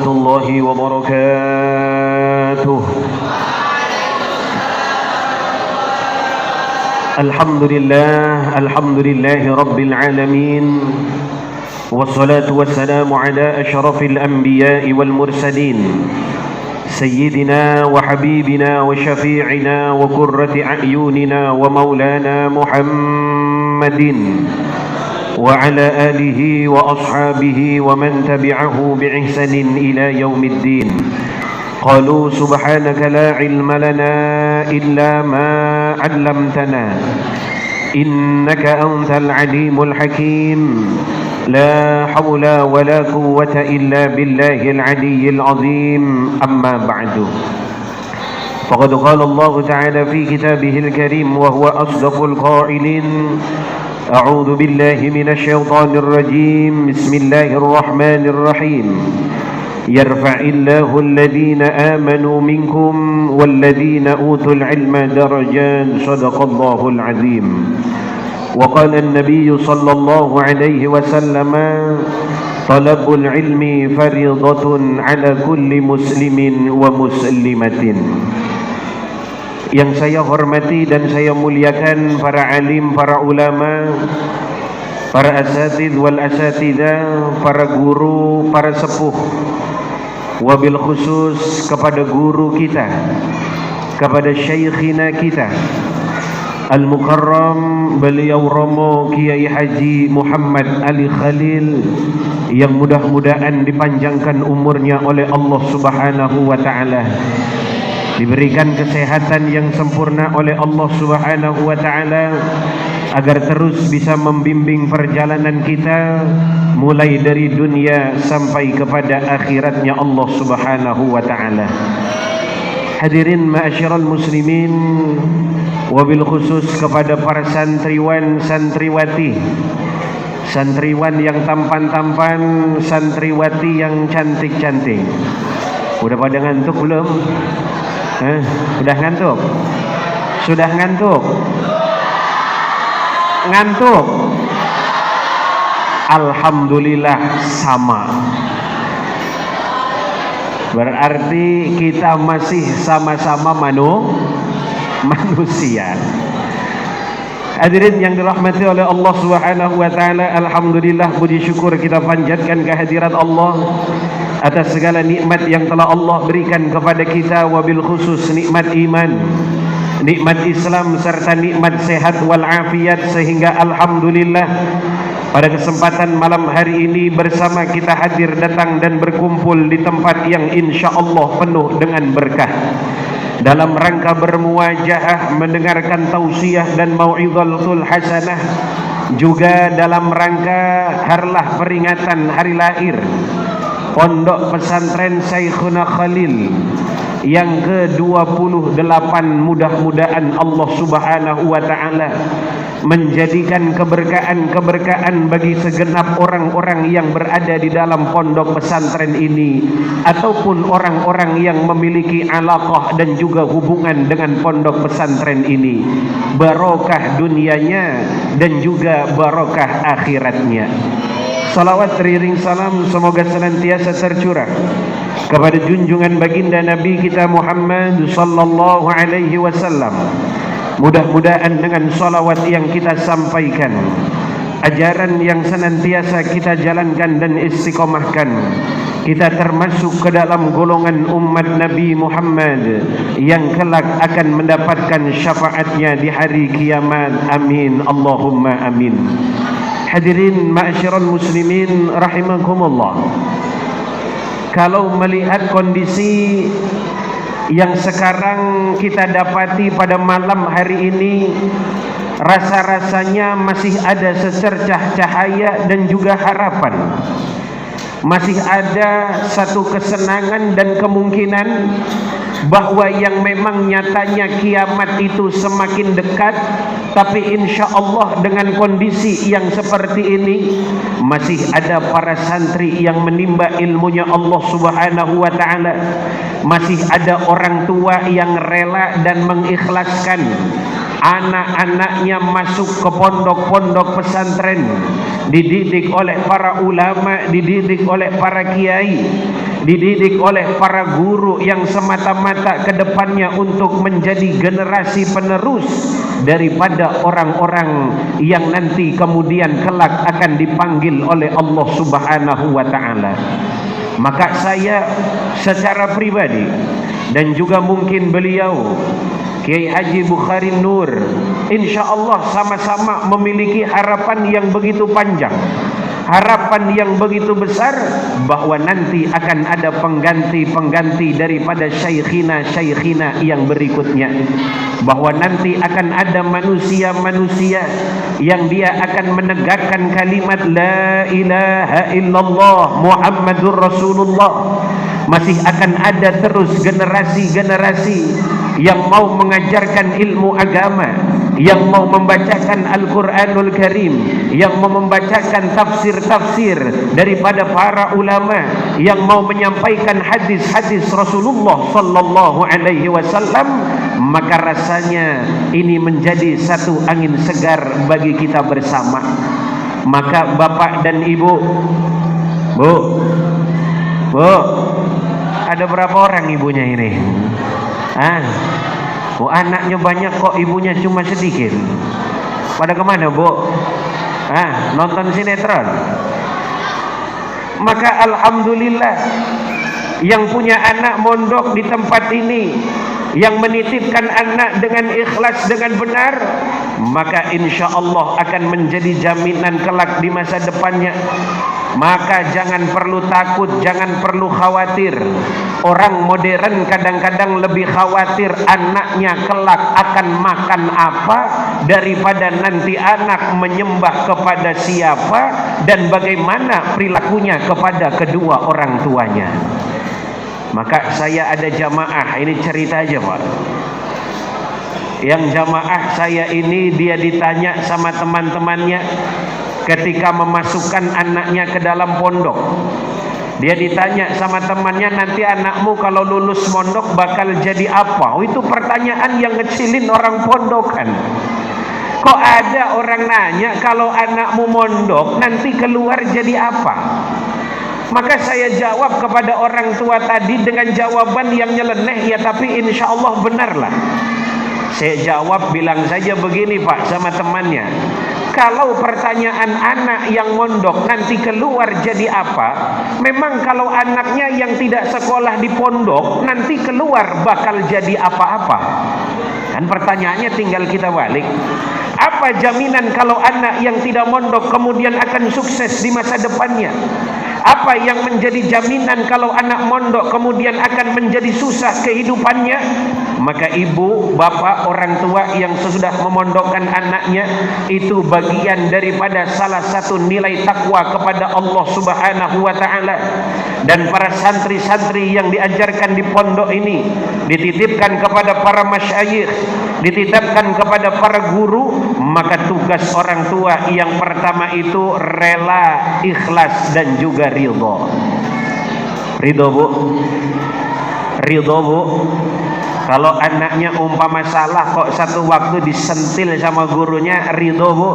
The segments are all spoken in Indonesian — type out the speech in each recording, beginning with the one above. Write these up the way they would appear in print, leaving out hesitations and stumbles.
الله وبركاته. الحمد لله رب العالمين، والصلاة والسلام على أشرف الأنبياء والمرسلين سيدنا وحبيبنا وشفيعنا وقرة أعيننا ومولانا محمد وعلى آله وأصحابه ومن تبعه بإحسان إلى يوم الدين. قالوا سبحانك لا علم لنا إلا ما علمتنا إنك أنت العليم الحكيم. لا حول ولا قوة إلا بالله العلي العظيم. أما بعد، فقد قال الله تعالى في كتابه الكريم وهو أصدق القائلين: أعوذ بالله من الشيطان الرجيم. بسم الله الرحمن الرحيم. يرفع الله الذين آمنوا منكم والذين أوتوا العلم درجات. صدق الله العظيم. وقال النبي صلى الله عليه وسلم: طلب العلم فريضة على كل مسلم ومسلمة. Yang saya hormati dan saya muliakan para alim, para ulama, para asatidz wal asatidzah, para guru, para sepuh, wabil khusus kepada guru kita, kepada syekhina kita Al-Mukarram beliau Romo Kiai Haji Muhammad Ali Khalil, yang mudah-mudahan dipanjangkan umurnya oleh Allah Subhanahu wa taala, diberikan kesehatan yang sempurna oleh Allah Subhanahu wa taala, agar terus bisa membimbing perjalanan kita mulai dari dunia sampai kepada akhiratnya Allah Subhanahu wa taala. Hadirin ma'asyiral muslimin, wabil khusus kepada para santriwan santriwati, santriwan yang tampan-tampan, santriwati yang cantik-cantik. Udah pada ngantuk belum? Udah ngantuk? Sudah ngantuk? Ngantuk? Alhamdulillah sama. Berarti kita masih sama-sama manusia. Hadirin yang dirahmati oleh Allah Subhanahu wa taala, alhamdulillah, puji syukur kita panjatkan kehadirat Allah atas segala nikmat yang telah Allah berikan kepada kita, wabil khusus nikmat iman, nikmat Islam serta nikmat sehat wal afiat, sehingga alhamdulillah pada kesempatan malam hari ini bersama kita hadir datang dan berkumpul di tempat yang insya-Allah penuh dengan berkah, dalam rangka bermuajahah mendengarkan tausiah dan mau'izatul hasanah, juga dalam rangka harlah peringatan hari lahir Pondok Pesantren Syekhuna Khalil yang ke-28. Mudah-mudahan Allah Subhanahu wa taala menjadikan keberkahan bagi segenap orang-orang yang berada di dalam pondok pesantren ini, ataupun orang-orang yang memiliki alaqah dan juga hubungan dengan pondok pesantren ini, barokah dunianya dan juga barokah akhiratnya. Salawat teriring salam semoga senantiasa tercurah kepada junjungan baginda Nabi kita Muhammad sallallahu alaihi wasallam. Mudah-mudahan dengan salawat yang kita sampaikan, ajaran yang senantiasa kita jalankan dan istiqomahkan, kita termasuk ke dalam golongan umat Nabi Muhammad yang kelak akan mendapatkan syafaatnya di hari kiamat. Amin Allahumma amin. Hadirin ma'asyiral muslimin rahimakumullah, kalau melihat kondisi yang sekarang kita dapati pada malam hari ini, rasa-rasanya masih ada secercah cahaya dan juga harapan. Masih ada satu kesenangan dan kemungkinan bahwa yang memang nyatanya kiamat itu semakin dekat, tapi insya Allah dengan kondisi yang seperti ini masih ada para santri yang menimba ilmunya Allah Subhanahu wa taala, masih ada orang tua yang rela dan mengikhlaskan anak-anaknya masuk ke pondok-pondok pesantren, dididik oleh para ulama, dididik oleh para kiai, dididik oleh para guru yang semata-mata ke depannya untuk menjadi generasi penerus daripada orang-orang yang nanti kemudian kelak akan dipanggil oleh Allah Subhanahu wa taala. Maka saya secara pribadi dan juga mungkin beliau Kiai Haji Bukhari Nur, insyaallah sama-sama memiliki harapan yang begitu panjang, harapan yang begitu besar bahwa nanti akan ada pengganti-pengganti daripada syaikhina yang berikutnya, bahwa nanti akan ada manusia-manusia yang dia akan menegakkan kalimat la ilaha illallah Muhammadur Rasulullah. Masih akan ada terus generasi-generasi yang mau mengajarkan ilmu agama, yang mau membacakan Al-Quranul Karim, yang mau membacakan tafsir-tafsir daripada para ulama, yang mau menyampaikan hadis-hadis Rasulullah sallallahu alaihi wasallam. Maka rasanya ini menjadi satu angin segar bagi kita bersama. Maka bapak dan ibu, bu, ada berapa orang ibunya ini? Oh, anaknya banyak kok, ibunya cuma sedikit. Pada kemana, bu? Nonton sinetron. Maka alhamdulillah yang punya anak mondok di tempat ini, yang menitipkan anak dengan ikhlas, dengan benar, maka insya Allah akan menjadi jaminan kelak di masa depannya. Maka jangan perlu takut, jangan perlu khawatir. Orang modern kadang-kadang lebih khawatir anaknya kelak akan makan apa daripada nanti anak menyembah kepada siapa dan bagaimana perilakunya kepada kedua orang tuanya. Maka saya ada jamaah, ini cerita aja Pak. Yang jamaah saya ini dia ditanya sama teman-temannya ketika memasukkan anaknya ke dalam pondok. Dia ditanya sama temannya, nanti anakmu kalau lulus pondok bakal jadi apa? Oh, itu pertanyaan yang ngecilin orang pondokan. Kok ada orang nanya kalau anakmu mondok nanti keluar jadi apa? Maka saya jawab kepada orang tua tadi dengan jawaban yang nyeleneh, ya tapi insya Allah benarlah. Saya jawab, bilang saja begini Pak sama temannya, kalau pertanyaan anak yang mondok nanti keluar jadi apa, memang kalau anaknya yang tidak sekolah di pondok nanti keluar bakal jadi apa-apa. Kan pertanyaannya tinggal kita balik. Apa jaminan kalau anak yang tidak mondok kemudian akan sukses di masa depannya? Apa yang menjadi jaminan kalau anak mondok kemudian akan menjadi susah kehidupannya? Maka ibu, bapak, orang tua yang sesudah memondokkan anaknya, itu bagian daripada salah satu nilai takwa kepada Allah Subhanahu wa taala. Dan para santri-santri yang diajarkan di pondok ini dititipkan kepada para masyayikh, dititipkan kepada para guru. Maka tugas orang tua yang pertama itu rela, ikhlas dan juga ridho. Ridho bu, ridho bu. Kalau anaknya umpama salah kok satu waktu disentil sama gurunya, ridho bu.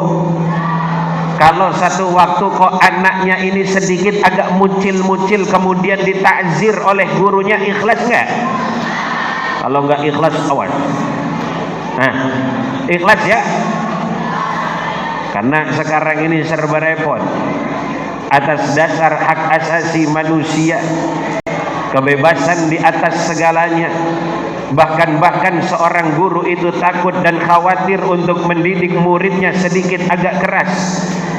Kalau satu waktu kok anaknya ini sedikit agak mucil-mucil kemudian ditakzir oleh gurunya, ikhlas nggak? Kalau nggak ikhlas, awas. Ikhlas ya. Karena sekarang ini serba repot. Atas dasar hak asasi manusia, kebebasan di atas segalanya. Bahkan seorang guru itu takut dan khawatir untuk mendidik muridnya sedikit agak keras.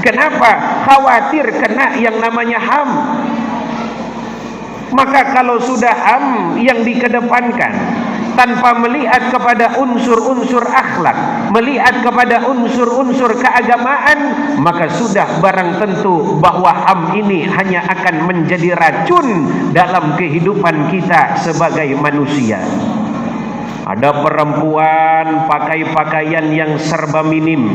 Kenapa? Khawatir kena yang namanya HAM. Maka kalau sudah HAM yang dikedepankan, tanpa melihat kepada unsur-unsur akhlak, melihat kepada unsur-unsur keagamaan, maka sudah barang tentu bahwa HAM ini hanya akan menjadi racun dalam kehidupan kita sebagai manusia. Ada perempuan pakai pakaian yang serba minim,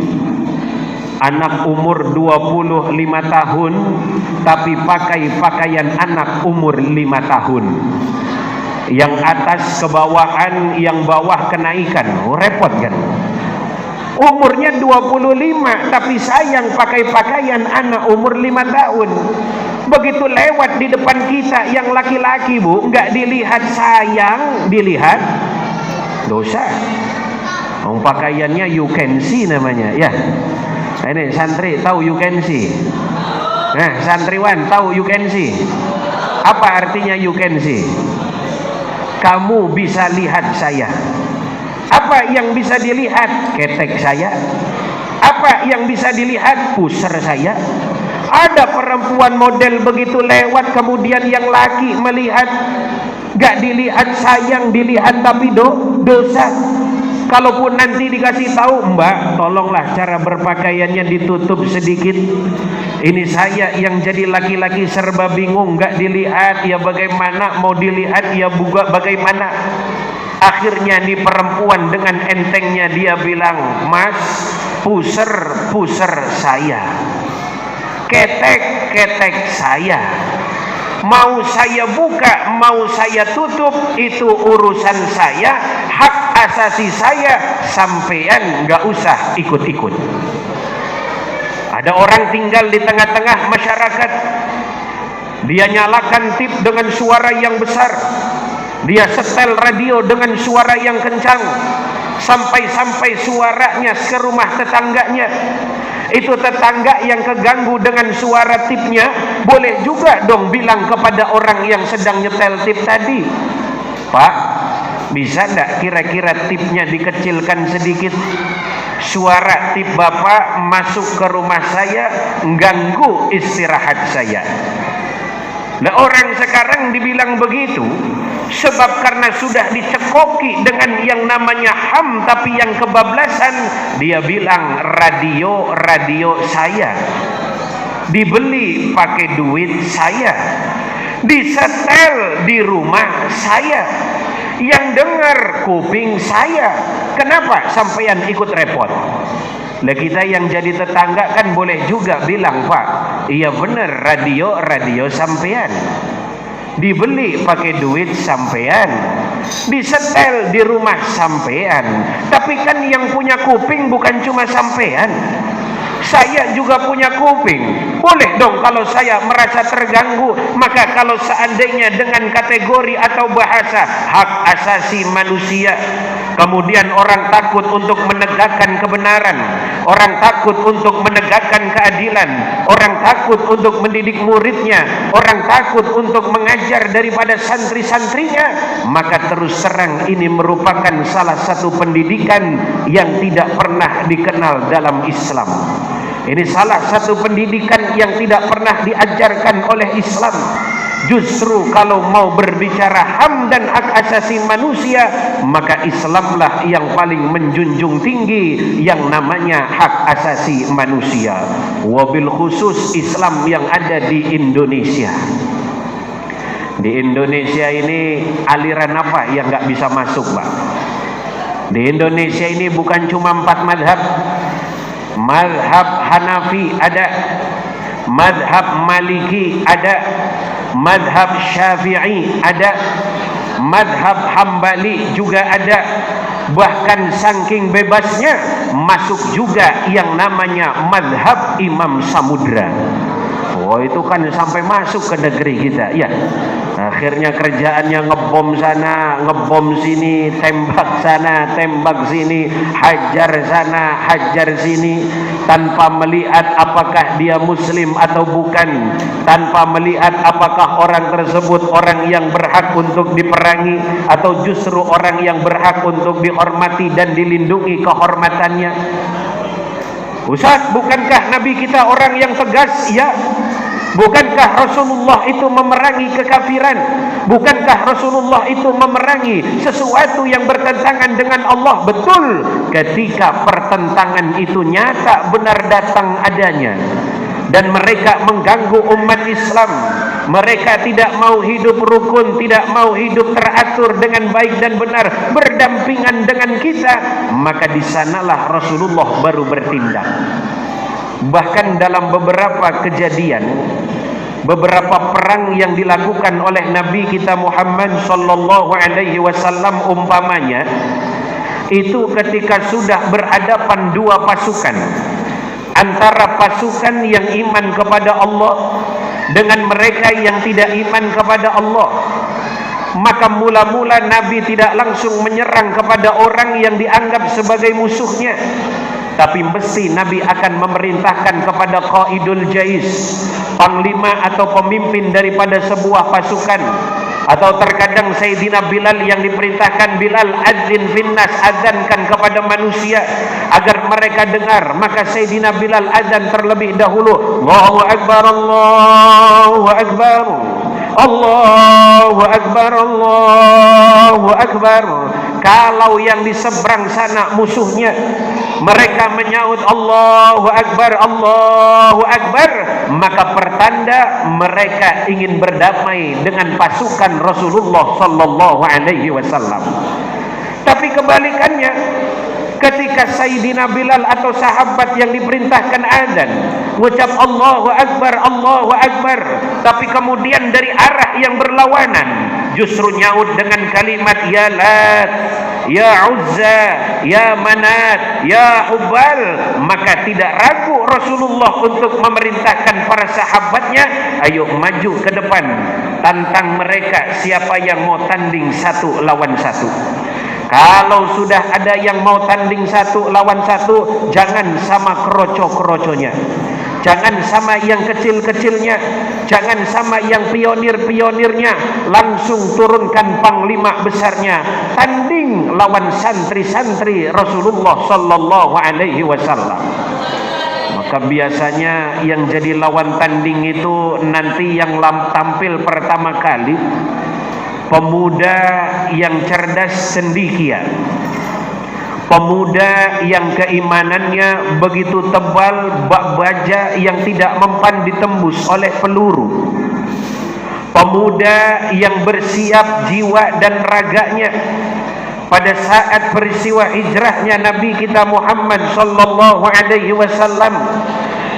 anak umur 25 tahun tapi pakai pakaian anak umur 5 tahun. Yang atas kebawahan, yang bawah kenaikan. Repot kan? Umurnya 25 tapi sayang pakai pakaian anak umur 5 tahun. Begitu lewat di depan kita yang laki-laki, Bu, nggak dilihat sayang, dilihat dosa. Pakaiannya you can see namanya, ya. Ini santri tahu you can see. Nah, santriwan tahu you can see. Apa artinya you can see? Kamu bisa lihat saya. Apa yang bisa dilihat? Ketek saya. Apa yang bisa dilihat? Pusar saya. Ada perempuan model begitu lewat, kemudian yang laki melihat, gak dilihat sayang, dilihat tapi dosa. Kalaupun nanti dikasih tahu, Mbak, tolonglah cara berpakaiannya ditutup sedikit. Ini saya yang jadi laki-laki serba bingung, gak dilihat, ya bagaimana, mau dilihat, ya buka bagaimana. Akhirnya nih perempuan dengan entengnya dia bilang, Mas, puser saya, ketek saya. Mau saya buka, mau saya tutup, itu urusan saya, hak asasi saya, sampean nggak usah ikut-ikut. Ada orang tinggal di tengah-tengah masyarakat, dia nyalakan tip dengan suara yang besar, dia setel radio dengan suara yang kencang, sampai-sampai suaranya ke rumah tetangganya. Itu tetangga yang keganggu dengan suara tipnya, boleh juga dong bilang kepada orang yang sedang nyetel tip tadi, Pak, bisa enggak kira-kira tipnya dikecilkan sedikit? Suara tip Bapak masuk ke rumah saya, ganggu istirahat saya. Nah, orang sekarang dibilang begitu sebab karena sudah dicekoki dengan yang namanya HAM, tapi yang kebablasan, dia bilang radio saya dibeli pakai duit saya, disetel di rumah saya, yang dengar kuping saya. Kenapa sampean ikut repot? Lah kita yang jadi tetangga kan boleh juga bilang, Pak, iya bener, radio sampean dibeli pakai duit sampean, disetel di rumah sampean. Tapi kan yang punya kuping bukan cuma sampean, saya juga punya kuping. Boleh dong kalau saya merasa terganggu. Maka kalau seandainya dengan kategori atau bahasa hak asasi manusia, kemudian orang takut untuk menegakkan kebenaran, orang takut untuk menegakkan keadilan, orang takut untuk mendidik muridnya, orang takut untuk mengajar daripada santri-santrinya, maka terus terang ini merupakan salah satu pendidikan yang tidak pernah dikenal dalam Islam. Ini salah satu pendidikan yang tidak pernah diajarkan oleh Islam. Justru kalau mau berbicara HAM dan hak asasi manusia, maka Islamlah yang paling menjunjung tinggi yang namanya hak asasi manusia. Wabil khusus Islam yang ada di Indonesia. Di Indonesia ini aliran apa yang nggak bisa masuk, Pak? Di Indonesia ini bukan cuma 4 madhab. Madhab Hanafi ada, madhab Maliki ada, madhab Syafi'i ada, madhab Hambali juga ada. Bahkan saking bebasnya masuk juga yang namanya madhab Imam Samudra. Oh, itu kan sampai masuk ke negeri kita, ya. Akhirnya kerjaannya ngebom sana, ngebom sini, tembak sana, tembak sini, hajar sana, hajar sini, tanpa melihat apakah dia muslim atau bukan, tanpa melihat apakah orang tersebut orang yang berhak untuk diperangi atau justru orang yang berhak untuk dihormati dan dilindungi kehormatannya. Ustaz, bukankah Nabi kita orang yang tegas? Ya. Bukankah Rasulullah itu memerangi kekafiran? Bukankah Rasulullah itu memerangi sesuatu yang bertentangan dengan Allah? Betul, ketika pertentangan itu nyata benar datang adanya dan mereka mengganggu umat Islam, mereka tidak mau hidup rukun, tidak mau hidup teratur dengan baik dan benar, berdampingan dengan kita, maka di sanalah Rasulullah baru bertindak. Bahkan dalam beberapa kejadian, beberapa perang yang dilakukan oleh Nabi kita Muhammad sallallahu alaihi wasallam, umpamanya itu ketika sudah berhadapan dua pasukan, antara pasukan yang iman kepada Allah dengan mereka yang tidak iman kepada Allah. Maka mula-mula Nabi tidak langsung menyerang kepada orang yang dianggap sebagai musuhnya, tapi mesti Nabi akan memerintahkan kepada qaidul jais, panglima atau pemimpin daripada sebuah pasukan. Atau terkadang Sayyidina Bilal yang diperintahkan, Bilal adzin finnas, azankan kepada manusia agar mereka dengar. Maka Sayyidina Bilal azan terlebih dahulu, Allahu Akbar, Allahu Akbar, Allahu Akbar, Allahu Akbar. Kalau yang di seberang sana musuhnya, mereka menyaut Allahu Akbar, Allahu Akbar, maka pertanda mereka ingin berdamai dengan pasukan Rasulullah sallallahu alaihi wasallam. Tapi kebalikannya, ketika Sayyidina Bilal atau sahabat yang diperintahkan adzan mengucap Allahu Akbar, Allahu Akbar, tapi kemudian dari arah yang berlawanan justru nyaut dengan kalimat ya Lat, ya Uzza, ya Manat, ya Hubal, maka tidak ragu Rasulullah untuk memerintahkan para sahabatnya, ayo maju ke depan, tantang mereka siapa yang mau tanding satu lawan satu. Kalau sudah ada yang mau tanding satu lawan satu, jangan sama kroco-kroconya, jangan sama yang kecil-kecilnya, jangan sama yang pionir-pionirnya, langsung turunkan panglima besarnya, tanding lawan santri-santri Rasulullah sallallahu alaihi wasallam. Maka biasanya yang jadi lawan tanding itu nanti yang tampil pertama kali pemuda yang cerdas cendekia, pemuda yang keimanannya begitu tebal bak baja yang tidak mempan ditembus oleh peluru, pemuda yang bersiap jiwa dan raganya pada saat peristiwa hijrahnya Nabi kita Muhammad sallallahu alaihi wasallam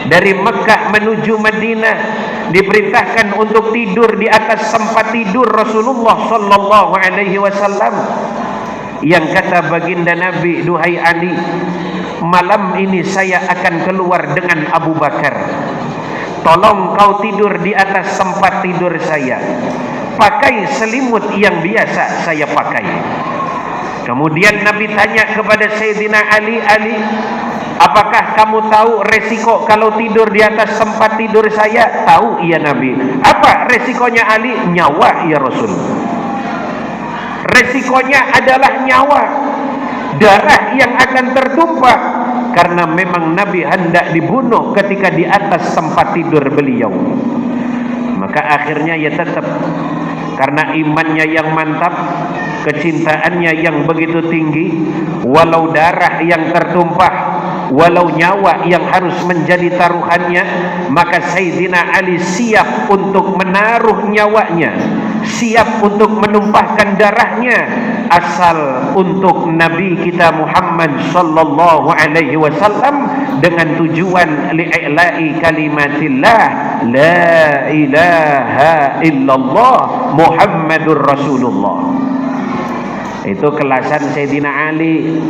dari Mekah menuju Madinah, diperintahkan untuk tidur di atas tempat tidur Rasulullah sallallahu alaihi wasallam. Yang kata baginda Nabi, duhai Ali, malam ini saya akan keluar dengan Abu Bakar, tolong kau tidur di atas tempat tidur saya, pakai selimut yang biasa saya pakai. Kemudian Nabi tanya kepada Sayyidina Ali, Ali, apakah kamu tahu resiko kalau tidur di atas tempat tidur saya? Tahu, iya Nabi. Apa resikonya Ali? Nyawa ya Rasul. Resikonya adalah nyawa, darah yang akan tertumpah, karena memang Nabi hendak dibunuh ketika di atas tempat tidur beliau. Maka akhirnya ya tetap, karena imannya yang mantap, kecintaannya yang begitu tinggi, walau darah yang tertumpah, walau nyawa yang harus menjadi taruhannya, maka Sayyidina Ali siap untuk menaruh nyawanya, siap untuk menumpahkan darahnya, asal untuk Nabi kita Muhammad sallallahu alaihi wasallam, dengan tujuan li'ila'i kalimatillah la ilaha illallah Muhammadur Rasulullah. Itu kelasan Sayyidina Ali.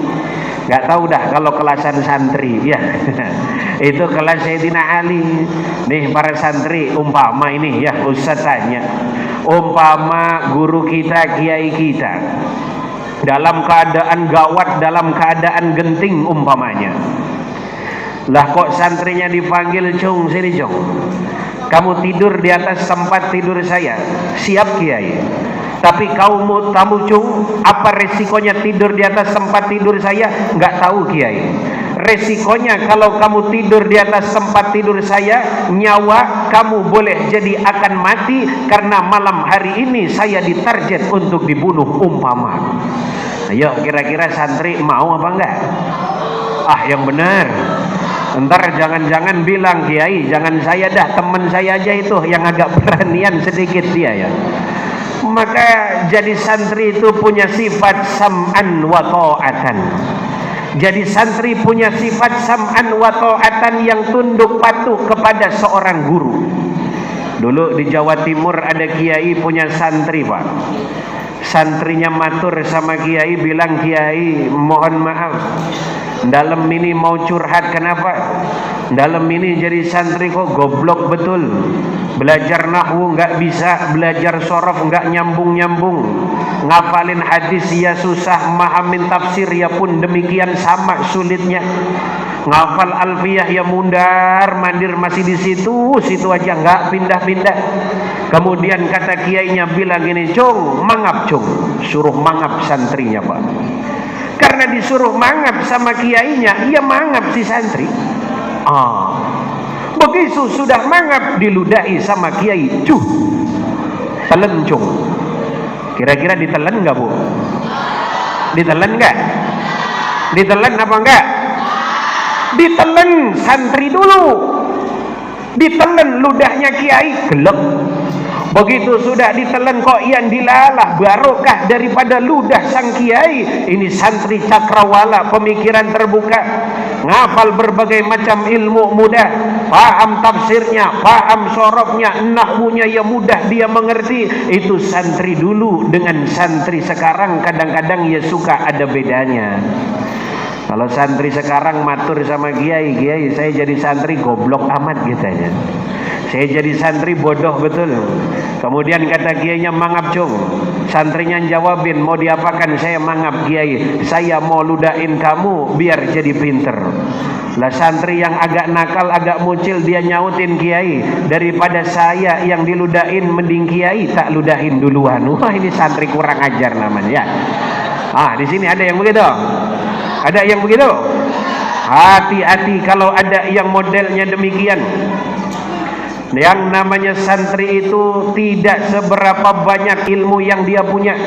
Gak tahu dah kalau kelasan santri ya. Itu kelas Sayyidina Ali. Nih para santri, umpama ini ya Ustaz tanya, umpama guru kita, kiai kita dalam keadaan gawat, dalam keadaan genting umpamanya, lah kok santrinya dipanggil, cung sini cung, kamu tidur di atas tempat tidur saya. Siap kiai, tapi kamu cung, apa resikonya tidur di atas tempat tidur saya? Nggak tahu kiai. Resikonya kalau kamu tidur di atas tempat tidur saya, nyawa kamu boleh jadi akan mati, karena malam hari ini saya ditarget untuk dibunuh umpama. Ayo kira-kira santri mau apa enggak? Ah yang benar. Ntar jangan-jangan bilang, kiai jangan saya dah, teman saya aja itu yang agak beranian sedikit dia ya. Maka jadi santri itu punya sifat sam'an wa ta'atan. Jadi santri punya sifat sam'an wa ta'atan, yang tunduk patuh kepada seorang guru. Dulu di Jawa Timur ada kiai punya santri, Pak. santrinya matur sama kiai, bilang, kiai mohon maaf, dalam ini mau curhat. Kenapa? Dalam ini jadi santri kok goblok betul, belajar nahwu nggak bisa, belajar sorof nggak nyambung-nyambung, ngapalin hadis ya susah, mahamin tafsir ya pun demikian sama sulitnya, ngafal alfiyah ya mundar mandir masih di situ aja nggak pindah-pindah. Kemudian kata kiainya bilang gini, cung, mangap cung, suruh mangap santrinya Pak. Karena disuruh mangap sama kiainya, ia mangap si santri. Begitu sudah mangap, diludahi sama kiai, telen cung. Kira-kira ditelan nggak Bu? Ditelan nggak? Ditelan apa enggak? Ditelan santri dulu, ditelan ludahnya kiai, gelap. Begitu sudah ditelan kok yang dilalah barokah daripada ludah sang kiai. Ini santri cakrawala, pemikiran terbuka, ngafal berbagai macam ilmu mudah, paham tafsirnya, paham sorofnya, nahwunya ya mudah dia mengerti. Itu santri dulu dengan santri sekarang kadang-kadang ya suka ada bedanya. Kalau santri sekarang matur sama kiai, kiai saya jadi santri goblok amat gitu ya, saya jadi santri bodoh betul. Kemudian kata kiainya, mangap cung. Santrinya jawabin, mau diapakan? Saya mangap kiai, saya mau ludahin kamu biar jadi pinter. Lah santri yang agak nakal, agak mucil, dia nyautin kiai, daripada saya yang diludahin mending kiai tak ludahin duluan. Wah, ini santri kurang ajar namanya ya. Di sini ada yang begitu? Ada yang begitu? Hati-hati kalau ada yang modelnya demikian. Yang namanya santri itu tidak seberapa banyak ilmu yang dia punya,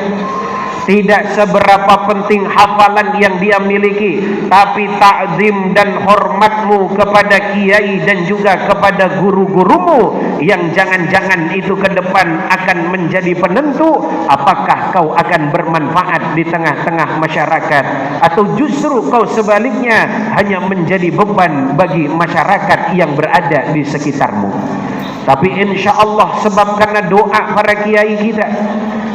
tidak seberapa penting hafalan yang dia miliki, tapi takzim dan hormatmu kepada kiai dan juga kepada guru-gurumu yang jangan-jangan itu ke depan akan menjadi penentu apakah kau akan bermanfaat di tengah-tengah masyarakat atau justru kau sebaliknya hanya menjadi beban bagi masyarakat yang berada di sekitarmu. Tapi insya Allah sebab karena doa para kiai kita,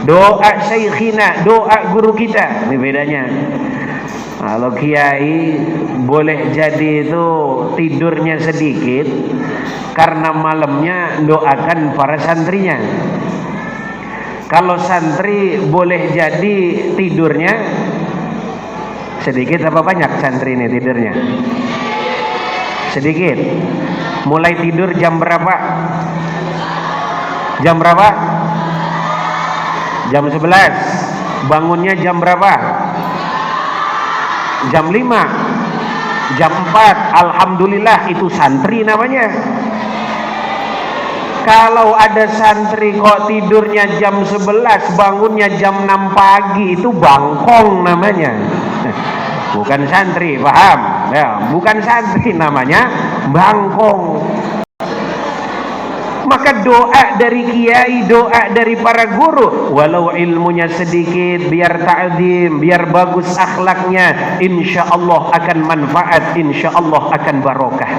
doa syekhina, doa guru kita, ini bedanya. Kalau kiai boleh jadi itu tidurnya sedikit karena malamnya doakan para santrinya. Kalau santri boleh jadi tidurnya sedikit apa banyak santri ini tidurnya? Sedikit. Mulai tidur jam berapa? Jam berapa? Jam 11. Bangunnya jam berapa? Jam 5. Jam 4. Alhamdulillah, itu santri namanya. Kalau ada santri kok tidurnya jam 11, bangunnya jam 6 pagi, itu bangkong namanya. Bukan santri, paham? Ya, bukan santri namanya, bangkong. Maka doa dari kiai, doa dari para guru, walau ilmunya sedikit, biar ta'zim, biar bagus akhlaknya, insya Allah akan manfaat, insya Allah akan barokah.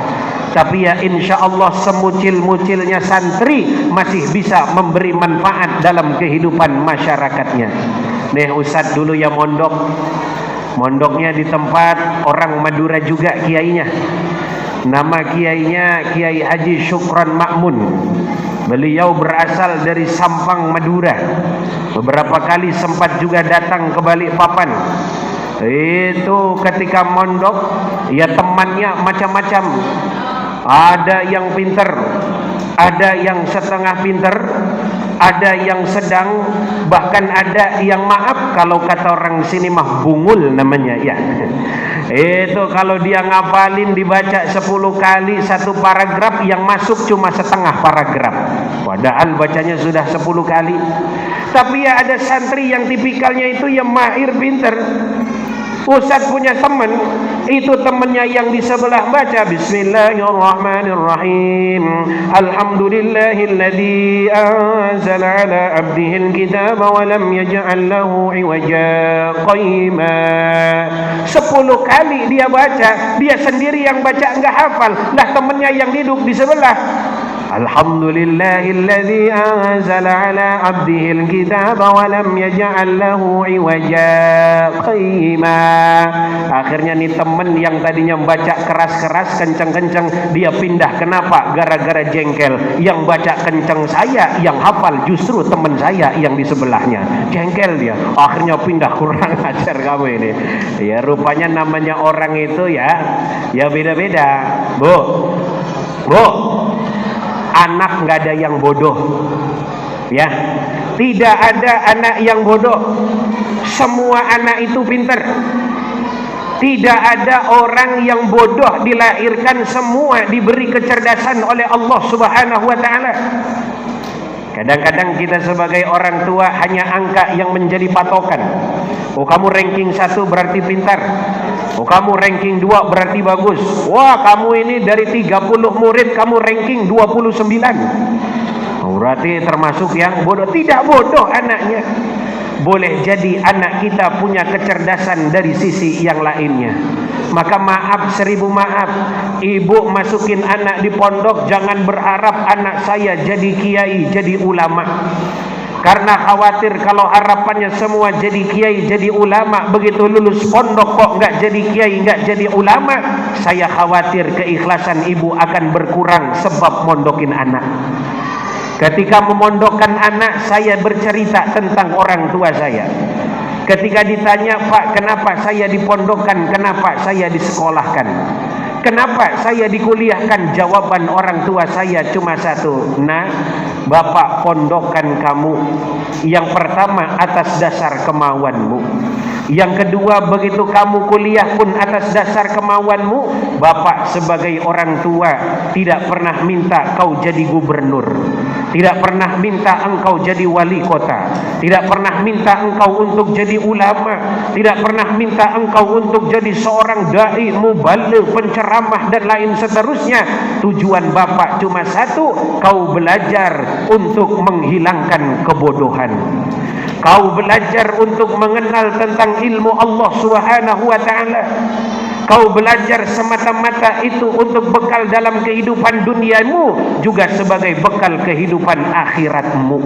Tapi ya insya Allah semucil-mucilnya santri masih bisa memberi manfaat dalam kehidupan masyarakatnya. Nih Ustadz dulu ya mondoknya di tempat orang Madura juga kiainya. Nama kiainya Kiai Haji Syukron Makmun. Beliau berasal dari Sampang, Madura. Beberapa kali sempat juga datang ke Balikpapan. Itu ketika mondok, ya temannya macam-macam. Ada yang pinter, ada yang setengah pinter, ada yang sedang, bahkan ada yang maaf kalau kata orang sini mah bungul namanya ya. Itu kalau dia ngapalin dibaca 10 kali satu paragraf, yang masuk cuma setengah paragraf, padahal bacanya sudah 10 kali. Tapi ya ada santri yang tipikalnya itu yang mahir pinter. Ustadz punya teman, itu temannya yang di sebelah baca Bismillahirrahmanirrahim, Alhamdulillahilladzi anzala ala abdihil kitaba wa lam yaj'al lahu iwaja qayyima. 10 kali dia baca, dia sendiri yang baca enggak hafal, lah temannya yang duduk di sebelah Alhamdulillahilladzi anzala ala abdihil kitaba wa lam yaj'al lahu iwaja qayyima. Akhirnya nih temen yang tadinya baca keras-keras, kencang-kencang, dia pindah. Kenapa? Gara-gara jengkel. Yang baca kencang saya, yang hafal justru teman saya yang di sebelahnya. Jengkel dia. Akhirnya pindah. Kurang ajar kamu ini. Ya rupanya namanya orang itu ya beda-beda. Bu, anak nggak ada yang bodoh, ya, tidak ada anak yang bodoh. Semua anak itu pintar. Tidak ada orang yang bodoh dilahirkan, semua diberi kecerdasan oleh Allah Subhanahu wa taala. Kadang-kadang kita sebagai orang tua hanya angka yang menjadi patokan. Oh, kamu ranking 1 berarti pintar. Oh, kamu ranking 2 berarti bagus. Wah, kamu ini dari 30 murid kamu ranking 29. Oh, berarti termasuk yang bodoh. Tidak bodoh anaknya. Boleh jadi anak kita punya kecerdasan dari sisi yang lainnya. Maka maaf, 1000 maaf, ibu masukin anak di pondok, jangan berharap anak saya jadi kiai, jadi ulama. Karena khawatir kalau harapannya semua jadi kiai, jadi ulama, begitu lulus pondok kok nggak jadi kiai, nggak jadi ulama, saya khawatir keikhlasan ibu akan berkurang sebab mondokin anak. Ketika memondokkan anak, saya bercerita tentang orang tua saya. Ketika ditanya, Pak, kenapa saya dipondokkan, kenapa saya disekolahkan, kenapa saya dikuliahkan, jawaban orang tua saya cuma satu, nah, Bapak pondokkan kamu. Yang pertama atas dasar kemauanmu. Yang kedua, begitu kamu kuliah pun atas dasar kemauanmu. Bapak sebagai orang tua tidak pernah minta kau jadi gubernur, tidak pernah minta engkau jadi wali kota, tidak pernah minta engkau untuk jadi ulama, tidak pernah minta engkau untuk jadi seorang dai, mubaligh, penceramah dan lain seterusnya. Tujuan Bapak cuma satu, kau belajar untuk menghilangkan kebodohan. Kau belajar untuk mengenal tentang ilmu Allah Subhanahu wa taala. Kau belajar semata-mata itu untuk bekal dalam kehidupan duniamu, juga sebagai bekal kehidupan akhiratmu.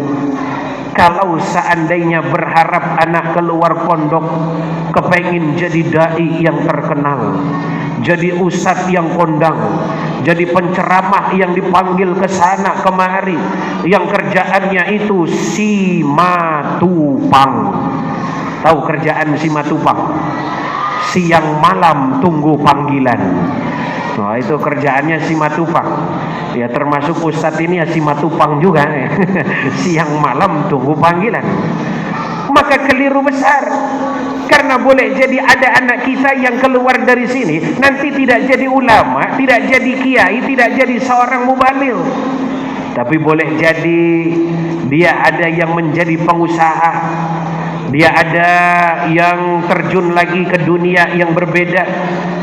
Kalau seandainya berharap anak keluar pondok kepengin jadi dai yang terkenal, jadi ustadz yang kondang, jadi penceramah yang dipanggil ke sana kemari, yang kerjaannya itu simatupang. Tahu kerjaan simatupang? Siang malam tunggu panggilan. Nah, itu kerjaannya simatupang. Ya termasuk ustadz ini ya simatupang juga. Siang malam tunggu panggilan. Maka keliru besar. Karena boleh jadi ada anak kita yang keluar dari sini nanti tidak jadi ulama, tidak jadi kiai, tidak jadi seorang mubaligh. Tapi boleh jadi dia ada yang menjadi pengusaha, dia ada yang terjun lagi ke dunia yang berbeda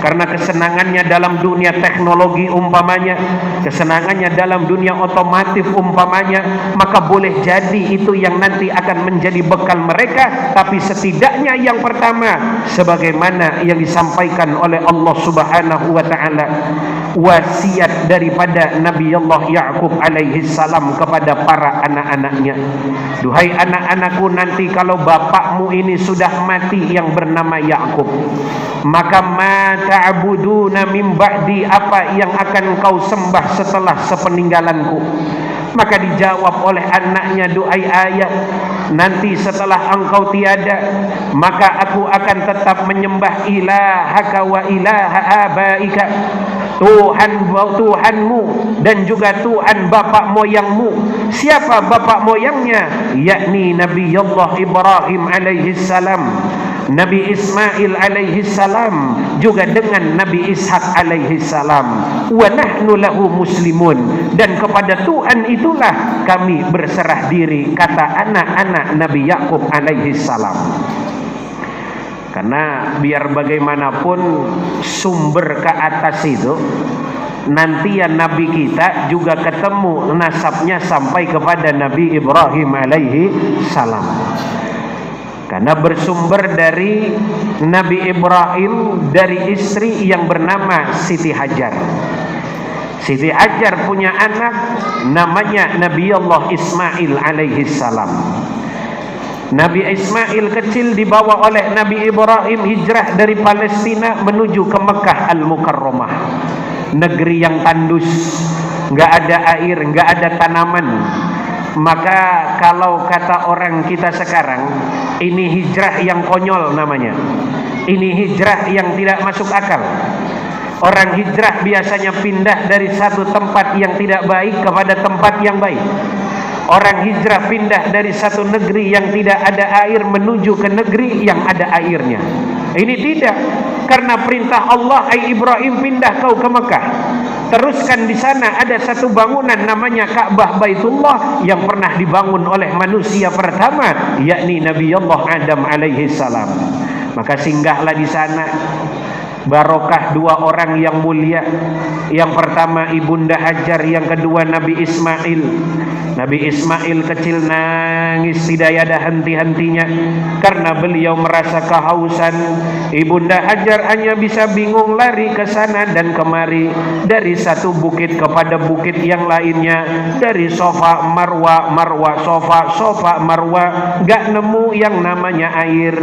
karena kesenangannya dalam dunia teknologi umpamanya, kesenangannya dalam dunia otomotif umpamanya. Maka boleh jadi itu yang nanti akan menjadi bekal mereka. Tapi setidaknya yang pertama, sebagaimana yang disampaikan oleh Allah Subhanahu wa taala, wasiat daripada Nabi Allah Ya'qub alaihi salam kepada para anak-anaknya, duhai anak-anakku, nanti kalau bapakmu ini sudah mati yang bernama Ya'qub, maka ma ta'buduna min ba'di, apa yang akan kau sembah setelah sepeninggalanku? Maka dijawab oleh anaknya, duhai ayah, nanti setelah engkau tiada, maka aku akan tetap menyembah ilahaka wa ilaha abaika, Tuhanmu dan juga Tuhan bapak moyangmu. Siapa bapak moyangnya? Yakni Nabi Allah Ibrahim alaihi salam, Nabi Ismail alaihi salam, juga dengan Nabi Ishak alaihi salam. Wa nahnu lahu muslimun, dan kepada Tuhan itulah kami berserah diri, kata anak-anak Nabi Ya'qub alaihi salam. Karena biar bagaimanapun sumber ke atas itu nanti ya Nabi kita juga ketemu nasabnya sampai kepada Nabi Ibrahim alaihi salam. Karena bersumber dari Nabi Ibrahim dari istri yang bernama Siti Hajar. Siti Hajar punya anak namanya Nabi Allah Ismail alaihi salam. Nabi Ismail kecil dibawa oleh Nabi Ibrahim hijrah dari Palestina menuju ke Mekah Al-Mukarramah, negeri yang tandus, nggak ada air, nggak ada tanaman. Maka kalau kata orang kita sekarang, ini hijrah yang konyol namanya, ini hijrah yang tidak masuk akal. Orang hijrah biasanya pindah dari satu tempat yang tidak baik kepada tempat yang baik. Orang hijrah pindah dari satu negeri yang tidak ada air menuju ke negeri yang ada airnya. Ini tidak, karena perintah Allah, hai Ibrahim, pindah kau ke Mekah. Teruskan di sana ada satu bangunan namanya Ka'bah Baitullah yang pernah dibangun oleh manusia pertama, yakni Nabi Allah Adam alaihi salam. Maka singgahlah di sana. Barokah dua orang yang mulia. Yang pertama Ibunda Hajar, yang kedua Nabi Ismail. Nabi Ismail kecil nangis tidak ada henti-hentinya karena beliau merasa kehausan. Ibunda Hajar hanya bisa bingung lari ke sana dan kemari, dari satu bukit kepada bukit yang lainnya, dari sofa marwa, marwa sofa, sofa marwa, gak nemu yang namanya air.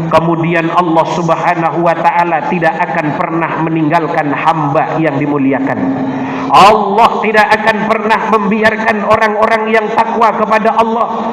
Kemudian Allah Subhanahu wa ta'ala tidak akan pernah meninggalkan hamba yang dimuliakan. Allah tidak akan pernah membiarkan orang-orang yang takwa kepada Allah.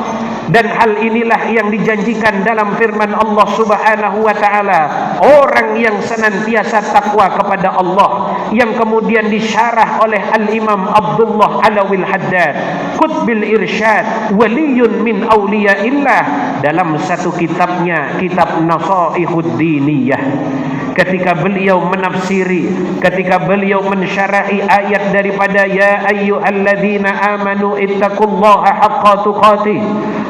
Dan hal inilah yang dijanjikan dalam firman Allah Subhanahu wa ta'ala, orang yang senantiasa takwa kepada Allah, yang kemudian disyarah oleh Al-Imam Abdullah Alawil Haddad, Qutbil Irsyad, waliyun min awliyaillah, dalam satu kitabnya, kitab Nasaihud Diniyah. Ketika beliau menafsiri, ketika beliau mensyarahi ayat daripada ya ayyuhalladzina amanu ittaqullaha haqqa tuqatih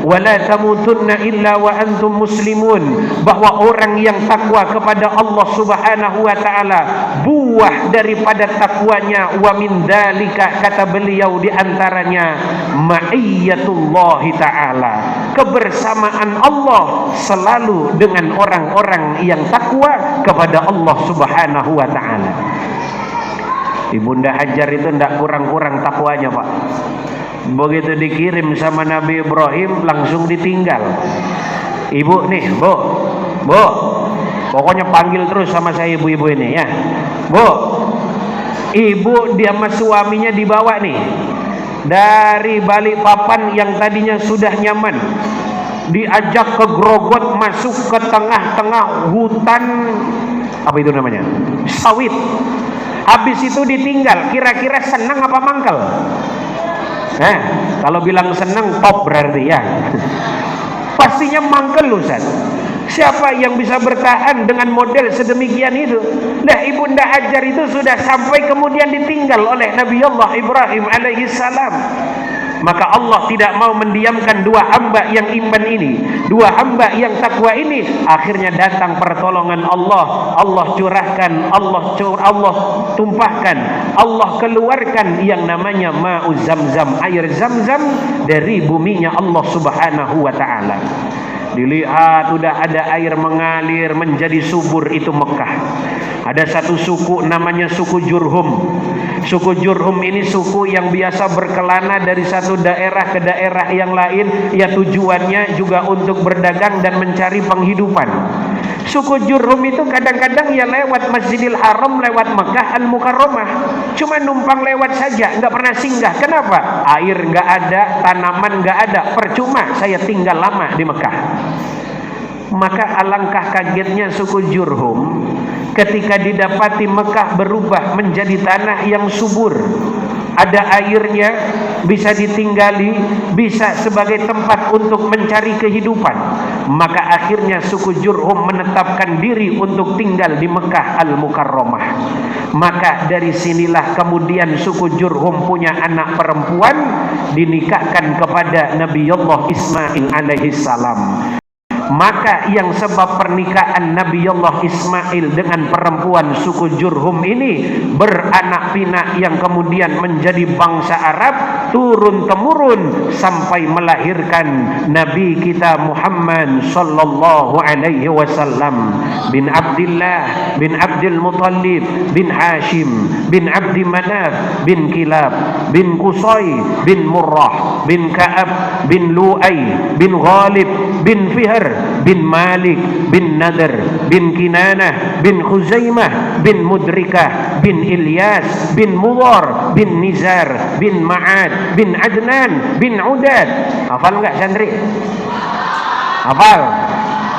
wa la tamutunna illa wa antum muslimun, bahwa orang yang takwa kepada Allah Subhanahu wa taala, buah daripada takwanya, wa min dzalika, kata beliau, di antaranya ma'iyyatullahi taala, kebersamaan Allah selalu dengan orang-orang yang takwa kepada Allah Subhanahu wa ta'ala. Ibunda Hajar itu tidak kurang-kurang takwanya, Pak. Begitu dikirim sama Nabi Ibrahim langsung ditinggal. Ibu nih, bu, pokoknya panggil terus sama saya ibu-ibu ini ya. Bu, ibu dia sama suaminya dibawa nih dari Balikpapan yang tadinya sudah nyaman, diajak ke Grogot, masuk ke tengah-tengah hutan, apa itu namanya, sawit. Habis itu ditinggal. Kira-kira senang apa mangkel? Kalau bilang senang top berarti ya. Pastinya mangkel, Ustaz. Siapa yang bisa bertahan dengan model sedemikian itu? Nah, Ibunda Hajar itu sudah sampai kemudian ditinggal oleh Nabi Allah Ibrahim alaihi salam. Maka Allah tidak mau mendiamkan dua hamba yang iman ini, dua hamba yang takwa ini. Akhirnya datang pertolongan Allah. Allah curahkan, Allah tumpahkan, Allah keluarkan yang namanya ma'u zamzam, air zamzam dari buminya Allah Subhanahu wa ta'ala. Dilihat sudah ada air mengalir menjadi subur, itu Mekah. Ada satu suku namanya suku Jurhum. Suku Jurhum ini suku yang biasa berkelana dari satu daerah ke daerah yang lain, ya tujuannya juga untuk berdagang dan mencari penghidupan. Suku Jurhum itu kadang-kadang ya lewat Masjidil Haram, lewat Mekah Al-Mukarramah, cuma numpang lewat saja, nggak pernah singgah. Kenapa? Air nggak ada, tanaman nggak ada, percuma saya tinggal lama di Mekah. Maka alangkah kagetnya suku Jurhum ketika didapati Mekah berubah menjadi tanah yang subur, ada airnya, bisa ditinggali, bisa sebagai tempat untuk mencari kehidupan. Maka akhirnya suku Jurhum menetapkan diri untuk tinggal di Mekah Al-Mukarramah. Maka dari sinilah kemudian suku Jurhum punya anak perempuan, dinikahkan kepada Nabi Allah Ismail alaihi salam. Maka yang sebab pernikahan Nabi Allah Ismail dengan perempuan suku Jurhum ini beranak pinak yang kemudian menjadi bangsa Arab turun-temurun sampai melahirkan Nabi kita Muhammad sallallahu alaihi wasallam bin Abdullah bin Abdul Muttalib bin Hashim bin Abdi Manaf bin Kilab bin Qusay bin Murrah bin Ka'ab bin Lu'ay bin Ghalib bin Fihr bin Malik bin Nadr bin Kinanah bin Khuzaimah bin Mudrikah bin Ilyas bin Mudhar bin Nizar bin Ma'ad bin Adnan bin Udad. Hafal enggak santri? Hafal?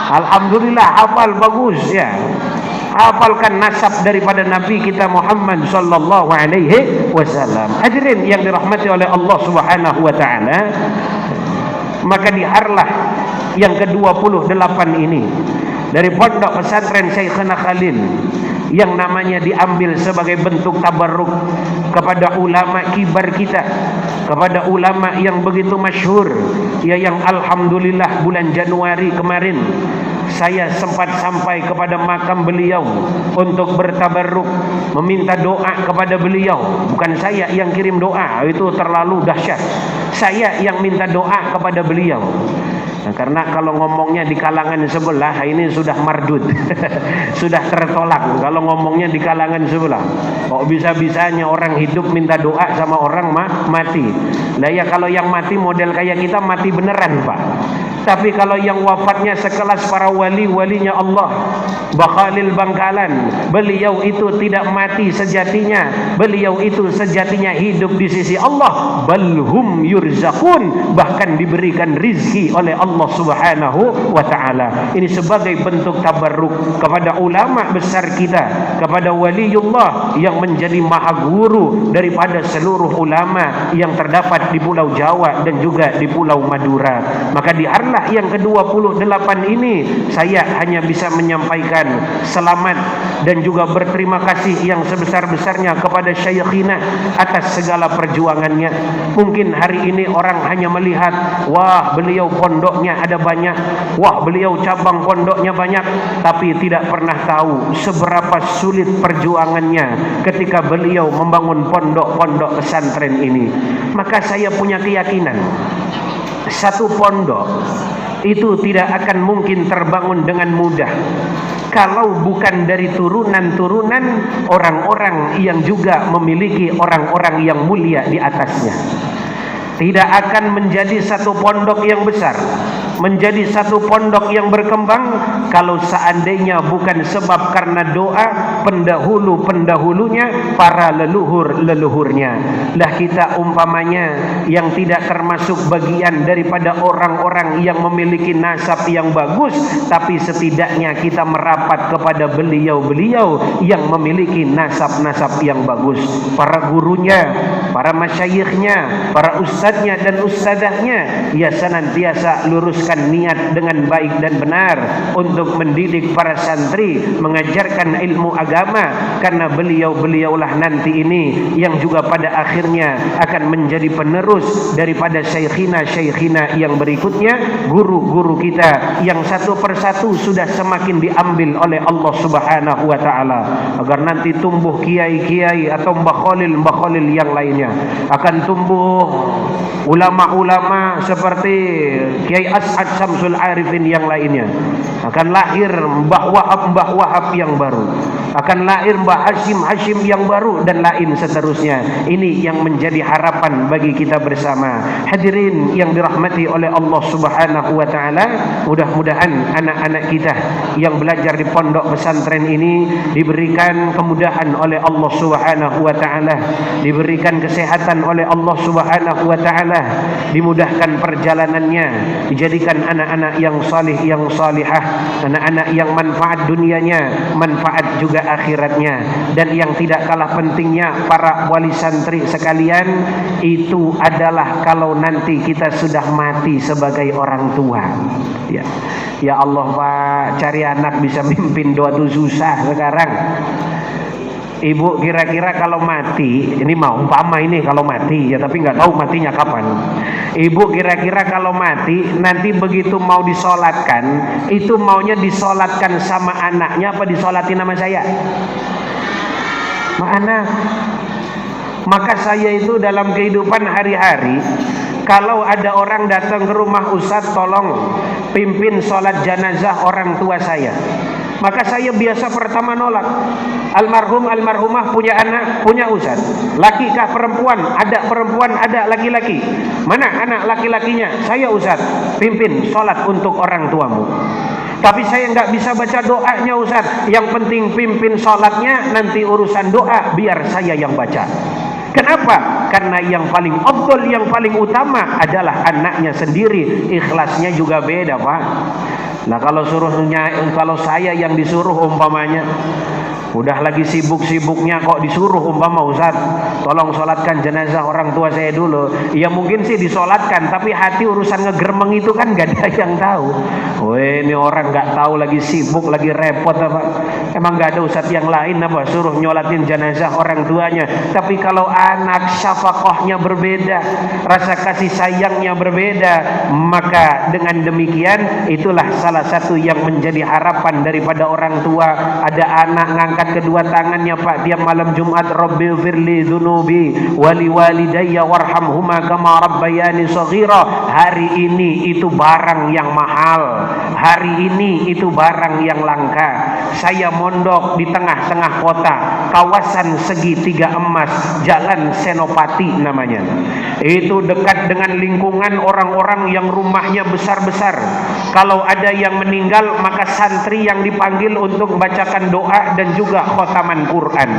Alhamdulillah hafal, bagus ya. Hafalkan nasab daripada Nabi kita Muhammad sallallahu alaihi wasallam. Hadirin yang dirahmati oleh Allah Subhanahu wa taala, maka diharlah yang ke-28 ini dari pondok pesantren Syekhana Khalil yang namanya diambil sebagai bentuk tabarruk kepada ulama kibar kita, kepada ulama yang begitu masyhur, ya, yang alhamdulillah bulan Januari kemarin saya sempat sampai kepada makam beliau untuk bertabarruk, meminta doa kepada beliau. Bukan saya yang kirim doa, itu terlalu dahsyat. Saya yang minta doa kepada beliau. Nah, karena kalau ngomongnya di kalangan sebelah ini sudah mardud sudah tertolak kalau ngomongnya di kalangan sebelah. Kok bisa-bisanya orang hidup minta doa sama orang mati? Nah ya, kalau yang mati model kayak kita mati beneran Pak. Tapi kalau yang wafatnya sekelas para wali-walinya Allah, Bakhalil Bangkalan, beliau itu tidak mati sejatinya, beliau itu sejatinya hidup di sisi Allah. Balhum yurzakun, bahkan diberikan rizki oleh Allah Subhanahu wa ta'ala. Ini sebagai bentuk tabarruk kepada ulama besar kita, kepada waliullah yang menjadi maha guru daripada seluruh ulama yang terdapat di Pulau Jawa dan juga di Pulau Madura. Maka diharlah yang ke-28 ini saya hanya bisa menyampaikan selamat dan juga berterima kasih yang sebesar-besarnya kepada Syekhina atas segala perjuangannya. Mungkin hari ini orang hanya melihat, wah beliau pondoknya ada banyak, wah beliau cabang pondoknya banyak, tapi tidak pernah tahu seberapa sulit perjuangannya ketika beliau membangun pondok-pondok pesantren ini. Maka saya punya keyakinan satu pondok itu tidak akan mungkin terbangun dengan mudah kalau bukan dari turunan-turunan orang-orang yang juga memiliki orang-orang yang mulia di atasnya. Tidak akan menjadi satu pondok yang besar, menjadi satu pondok yang berkembang kalau seandainya bukan sebab karena doa pendahulu-pendahulunya, para leluhur-leluhurnya. Lah kita umpamanya yang tidak termasuk bagian daripada orang-orang yang memiliki nasab yang bagus, tapi setidaknya kita merapat kepada beliau-beliau yang memiliki nasab-nasab yang bagus. Para gurunya, para masyayikhnya, para ustadznya dan ustadzahnya, ya senantiasa luruskan niat dengan baik dan benar untuk mendidik para santri, mengajarkan ilmu agama, karena beliau-beliaulah nanti ini yang juga pada akhirnya akan menjadi penerus daripada syekhina-syekhina yang berikutnya, guru-guru kita yang satu persatu sudah semakin diambil oleh Allah Subhanahu wa taala, agar nanti tumbuh kiai-kiai atau mbah khalil yang lainnya, akan tumbuh ulama-ulama seperti Kiai As'ad Syamsul Arifin yang lainnya, akan lahir Mbah Wahab yang baru, akan lahir Mbah Hashim yang baru, dan lain seterusnya. Ini yang menjadi harapan bagi kita bersama. Hadirin yang dirahmati oleh Allah Subhanahu wa taala, mudah-mudahan anak-anak kita yang belajar di pondok pesantren ini diberikan kemudahan oleh Allah Subhanahu wa taala, diberikan kesehatan oleh Allah Subhanahu wa taala, dimudahkan perjalanannya, dijadikan anak-anak yang salih yang salihah, anak-anak yang manfaat dunianya, manfaat juga akhiratnya. Dan yang tidak kalah pentingnya para wali santri sekalian, itu adalah kalau nanti kita sudah mati sebagai orang tua. Ya Allah Pak, cari anak bisa mimpin doa itu susah sekarang. Ibu kira-kira kalau mati, ini mau umpama ini kalau mati ya, tapi nggak tahu matinya kapan. Ibu kira-kira kalau mati nanti begitu mau disolatkan, itu maunya disolatkan sama anaknya apa disolatin sama saya? Sama anak. Maka saya itu dalam kehidupan hari-hari, kalau ada orang datang ke rumah Ustadz, tolong pimpin sholat jenazah orang tua saya, maka saya biasa pertama nolak. Almarhum almarhumah punya anak, punya Ustadz, laki kah perempuan? Ada perempuan, ada laki-laki. Mana anak laki-lakinya? Saya Ustadz, pimpin sholat untuk orang tuamu. Tapi saya nggak bisa baca doanya Ustadz. Yang penting pimpin sholatnya, nanti urusan doa biar saya yang baca. Kenapa? Karena yang paling afdal, yang paling utama adalah anaknya sendiri. Ikhlasnya juga beda, Pak. Nah, kalau saya yang disuruh umpamanya, udah lagi sibuk-sibuknya kok disuruh umpama Ustaz, tolong sholatkan jenazah orang tua saya dulu. Ya mungkin sih disolatkan, tapi hati urusan ngegermeng itu kan gak ada yang tahu. Weh, ini orang gak tahu lagi sibuk, lagi repot apa. Emang gak ada Ustaz yang lain apa suruh nyolatin jenazah orang tuanya. Tapi kalau anak syafaqahnya berbeda, rasa kasih sayangnya berbeda, maka dengan demikian itulah salah satu yang menjadi harapan daripada orang tua. Ada anak ngangkat kedua tangannya Pak tiap malam Jumat, Rabbi firli dzunubi wali walidayya warhamhuma kama rabbayani shaghira. Hari ini itu barang yang mahal, hari ini itu barang yang langka. Saya mondok di tengah-tengah kota, kawasan segitiga emas, Jalan Senopati namanya. Itu dekat dengan lingkungan orang-orang yang rumahnya besar-besar. Kalau ada yang meninggal, maka santri yang dipanggil untuk membacakan doa dan juga khotaman Quran.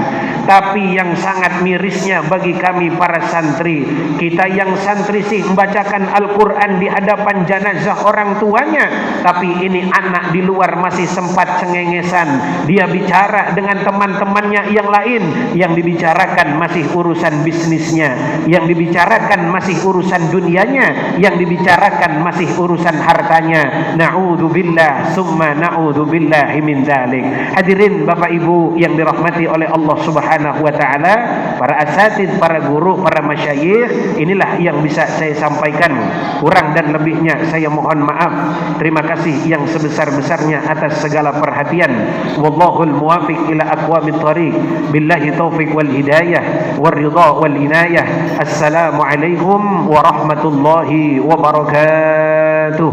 Tapi yang sangat mirisnya bagi kami para santri, kita yang santri sih membacakan Al-Quran di hadapan jenazah orang tuanya, tapi ini anak di luar masih sempat cengengesan. Dia bicara dengan teman-temannya yang lain, yang dibicarakan masih urusan bisnisnya, yang dibicarakan masih urusan dunianya, yang dibicarakan masih urusan hartanya. Na'udzubillah summa na'udzubillahi min dzalik. Hadirin Bapak Ibu yang dirahmati oleh Allah Subhanahu wa taala, para asatidz, para guru, para masyayikh, inilah yang bisa saya sampaikan. Kurang dan lebihnya saya mohon maaf. Terima kasih yang sebesar-besarnya atas segala perhatian. Wallahul muwafiq ila aqwamit thariq. Billahi taufiq wal hidayah wal ridha wal inayah. Assalamualaikum warahmatullahi wabarakatuh.